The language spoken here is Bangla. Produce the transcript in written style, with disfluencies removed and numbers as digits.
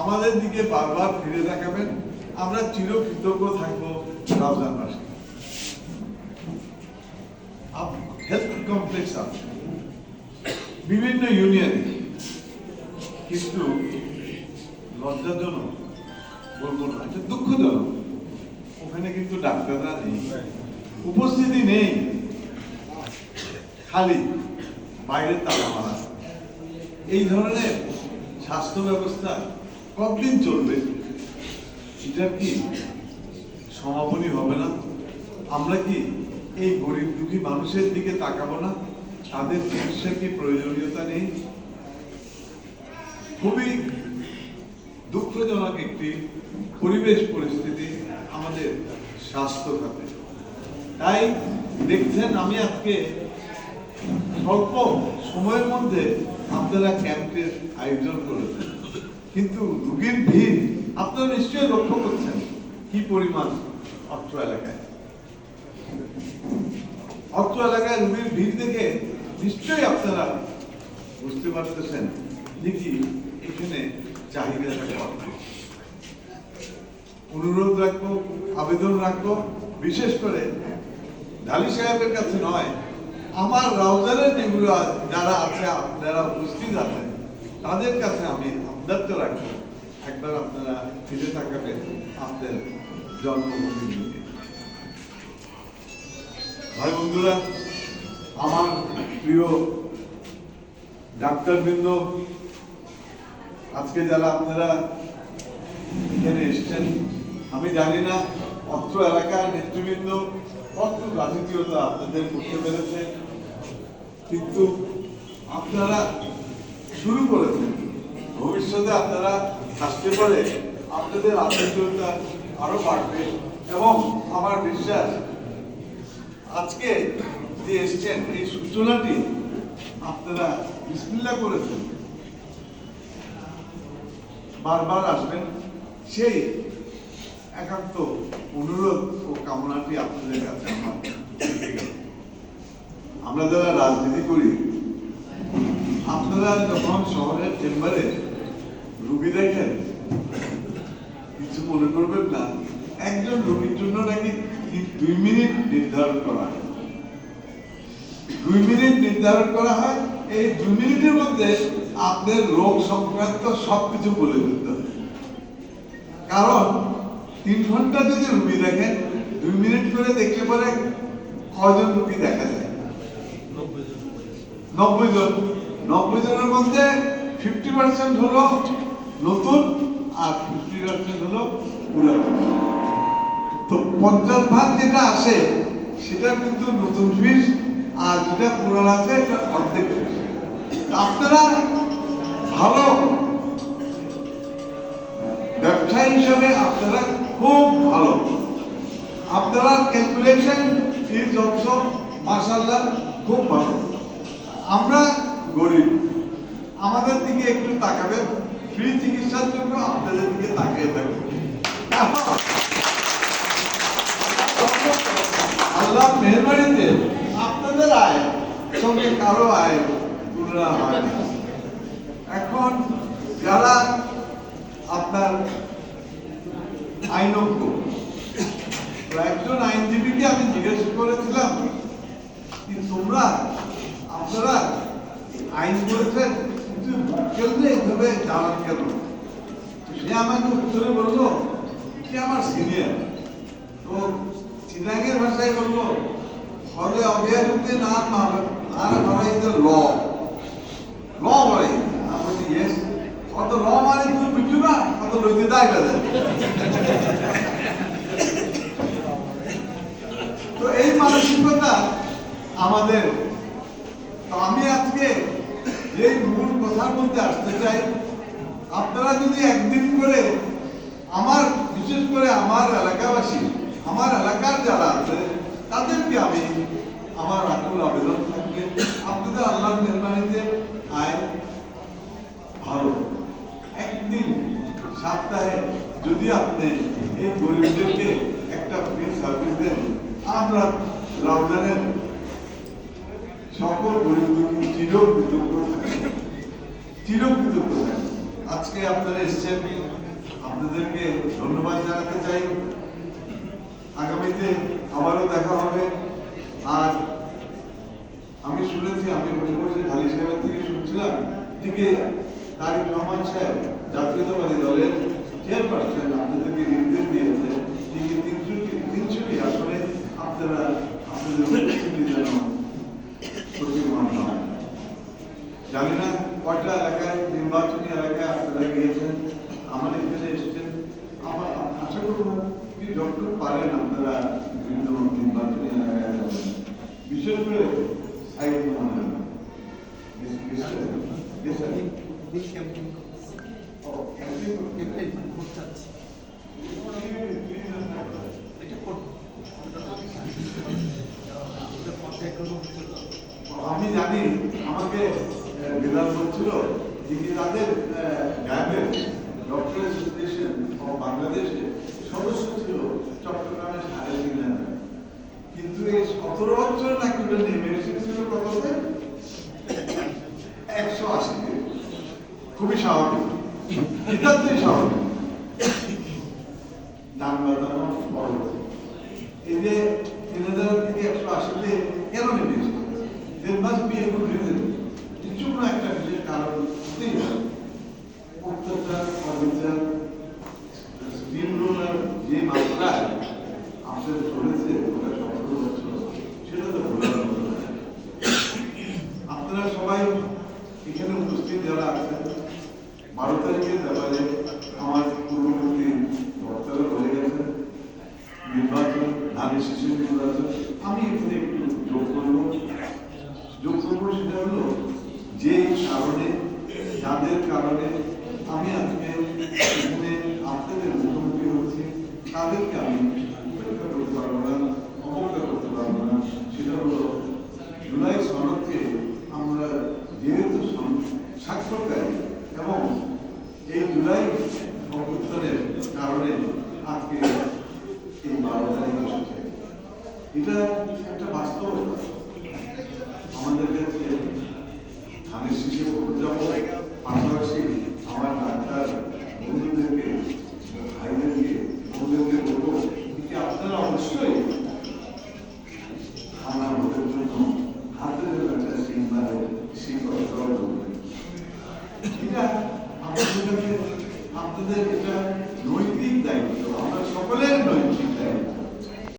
আমাদের দিকে বারবার ফিরে তাকাবেন, আমরা চিরকৃতজ্ঞ থাকবো রমজান মাসে। হেলথ কমপ্লেক্স আছে বিভিন্ন ইউনিয়নে, কিন্তু লজ্জাজনক বলবো না, এটা দুঃখজনক, ওখানে কিন্তু ডাক্তাররা নেই, উপস্থিতি নেই, খালি বাইরে তালা মারা। এই ধরনের স্বাস্থ্য ব্যবস্থা কতদিন চলবে? এটা কি সমাপনী হবে না? আমরা কি এই গরিব দুঃখী মানুষের দিকে তাকাবো না? তাদের চিকিৎসার কি প্রয়োজনীয়তা নেই? খুবই দুঃখজনক একটি পরিবেশ পরিস্থিতি আমাদের স্বাস্থ্য খাতে। তাই দেখছেন, আমি আজকে স্বল্প সময়ের মধ্যে আপনারা ক্যাম্পের আয়োজন করেছেন, কিন্তু রোগীর ভিড় আপনারা নিশ্চয়ই লক্ষ্য করছেন কি পরিমাণ। অত্র এলাকায় রোগীর ভিড় দেখে নিশ্চয়ই আপনারা বুঝতে পারতেছেন যে কি এখানে চাহিদাটা কত। অনুরোধ রাখবো, আবেদন রাখবো, বিশেষ করে ঢালি সাহেবের কাছে নয়, আমার রাউজানের যেগুলো যারা আছে, যারা উপস্থিত আছেন, তাদের কাছে আমি আবদারটা রাখবো, একবার আপনারা ফিরে তাকাবেন আপনাদের জন্মভূমির দিকে। ভাই বন্ধুরা, আমার প্রিয় ডাক্তারবৃন্দ, আজকে যারা আপনারা এখানে এসছেন, আমি জানি না অত্র এলাকার নেতৃবৃন্দ কত রাজনীতিকতা আপনাদের করতে পেরেছে, কিন্তু আপনারা শুরু করেছেন। ভবিষ্যতে আপনারা আসতে পারে আপনাদের আন্তরিকতা আরো বাড়বে, এবং আমার বিশ্বাস আজকে যে এসছেন এই সূচনাটি আপনারা বিসমিল্লাহ করেছেন, বারবার আসবেন, সেই একান্ত অনুরোধ ও কামনাটি আপনাদের কাছে আমরা যারা রাজনীতি করি, আপনারা যখন শহরের চেম্বারে রুগী দেখেন, কিছু মনে করবেন না, একজন রোগীর জন্য নাকি 2 মিনিট নির্ধারণ করা হয়। 2 মিনিট নির্ধারণ করা হয়, এই 2 মিনিটের মধ্যে আপনার রোগ সংক্রান্ত সবকিছু বলে দিতে হবে। কারণ 3 ঘন্টা যদি রোগী দেখেন, 2 মিনিট করে দেখলে পরে কয়জন রোগী দেখা যায়? 90 জন। 90 জনের মধ্যে 50% হলো নতুন আর 50% হলো পুরাতন। তো 50% যেটা আসে সেটা কিন্তু নতুন ফিস, আর যেটা পুরান আছে এটা অর্ধেক ফিস। আপনারা ভালো ব্যবসায়ী হিসাবে আপনারা খুব ভালো, আপনারা ক্যালকুলেশন ইজ অলসো মাশাআল্লাহ খুব ভালো। আমরা গরিব, আমাদের দিকে একটু তাকাবেন, ফ্রি চিকিৎসার জন্য আপনাদের দিকে তাকিয়ে থাকবেন। আল্লাহ মেহরবানিতে আপনাদের আয় সঙ্গে কারো আয় তুলনা হয় না। এখন যারা আপনার আইনজ্ঞ, একজন আইনজীবীকে আমি জিজ্ঞেস করেছিলাম, তোমরা আপনারা আইন করেছেন কিন্তু কেমনে এইভাবে জানান কেন? সে আমাকে উত্তরে বললো, সে আমার সিনিয়র, তো চিরাগের ভাষায় বললো, হলে অবিয়ারিতে না আর হয় ল ল বলে। আমি বলছি ইয়েস, অত ল মানে তুমি বুঝছো না, অত লইতে দেয় না। তো এই মানসিকতা আমাদের। আমি আজকে যে মূল কথার মধ্যে আসতে চাই, আপনারা যদি একদিন করে আমার, বিশেষ করে আমার এলাকাবাসী, আমার এলাকার যারা আছে, তাদেরকে আমি আমার আকুল আবেদন থাকবে, আপনাদের আল্লাহর মেহরবানিতে আয় ভালো, একদিন সপ্তাহে যদি আপনি এই গরিবদেরকে একটা ফ্রি সার্ভিস দেন, আমরা রমজানের সকল গরিব দুঃখী চিরকৃতজ্ঞ থাকবেন। আজকে আপনারা এসেছেন, আপনাদেরকে ধন্যবাদ জানাতে চাই। আগামীতে আবারও দেখা হবে। আর আমি শুনেছি, আমি বসে বসে ঢালি সাহেবের থেকে শুনছিলাম, থেকে তারিক রহমান সাহেব জাতীয়তাবাদী দলের চেয়ারপারসন আপনাদেরকে নির্দেশ দিয়েছে যে 300টি আসনে আপনারা আপনাদের উপস্থিতি যেন প্রতিমান হয়। জানি না কয়টা এলাকায়, নির্বাচনী এলাকায় আপনারা গিয়েছেন, আমার এখানে এসেছেন। আমার আশা করব কি যতটুকু পারেন আপনারা বিভিন্ন নির্বাচনী এলাকায় যাবেন, বিশেষ করে আমি জানি, আমাকে বিলাল বলছিল যে তাদের গ্যাপের ডক্টর অ্যাসোসিয়েশন অফ বাংলাদেশে সদস্য ছিল চট্টগ্রামে 3.5 কিন্তু এই 17 বছর নাকি ওটা নেমে এসেছিল কততে 180-তে। খুবই স্বাভাবিক, এটাতেই স্বাভাবিক। দাম বাড়ানো বড়, এই যে 3000 থেকে 180-তে কেন নেমে এসেছে? There must be a good reason. কিছু না একটা বিশেষ কারণ হতেই পারে। অত্যাচার, অবিচার, স্টিম রোলার যে মাত্রায় আমাদের চলেছে ওটা 17 বছর, সেটা তো ভোলার মতো না। আপনারা সবাই এখানে উপস্থিত যারা আছেন, 12 তারিখের ব্যাপারে আমার পূর্ববর্তী বক্তারা বলে গেছেন, নির্বাচন, ধানের শীষের নির্বাচন। আমি এখানে একটু যোগ করবো, সেটা হলো যে কারণে, যাদের কারণে আমি আজকে এখানে আপনাদের মুখোমুখি হচ্ছি, তাদেরকে আমি উপেক্ষা করতে পারবো না, অবজ্ঞা করতে পারবো না। সেটা হলো জুলাই সনদকে আমরা যেহেতু স্বাক্ষরকারী এবং এই জুলাই অভ্যুত্থানের কারণে আজকে এই 12 তারিখ এসেছে, এটা একটা বাস্তবতা। আমাদের কাছে ধানের শীষে ভোট যাবো, পাশাপাশি আমার ডাক্তার বন্ধুদেরকে, ভাইদেরকে, বন্ধুদেরকে বলবো যে আপনারা অবশ্যই আমার ভোটের জন্য হাতের কাছে সিংবারে সেই কথাটাও বলবেন। এটা আপনাদের কাছে, আপনাদের এটা নৈতিক দায়িত্ব। আমরা সকলে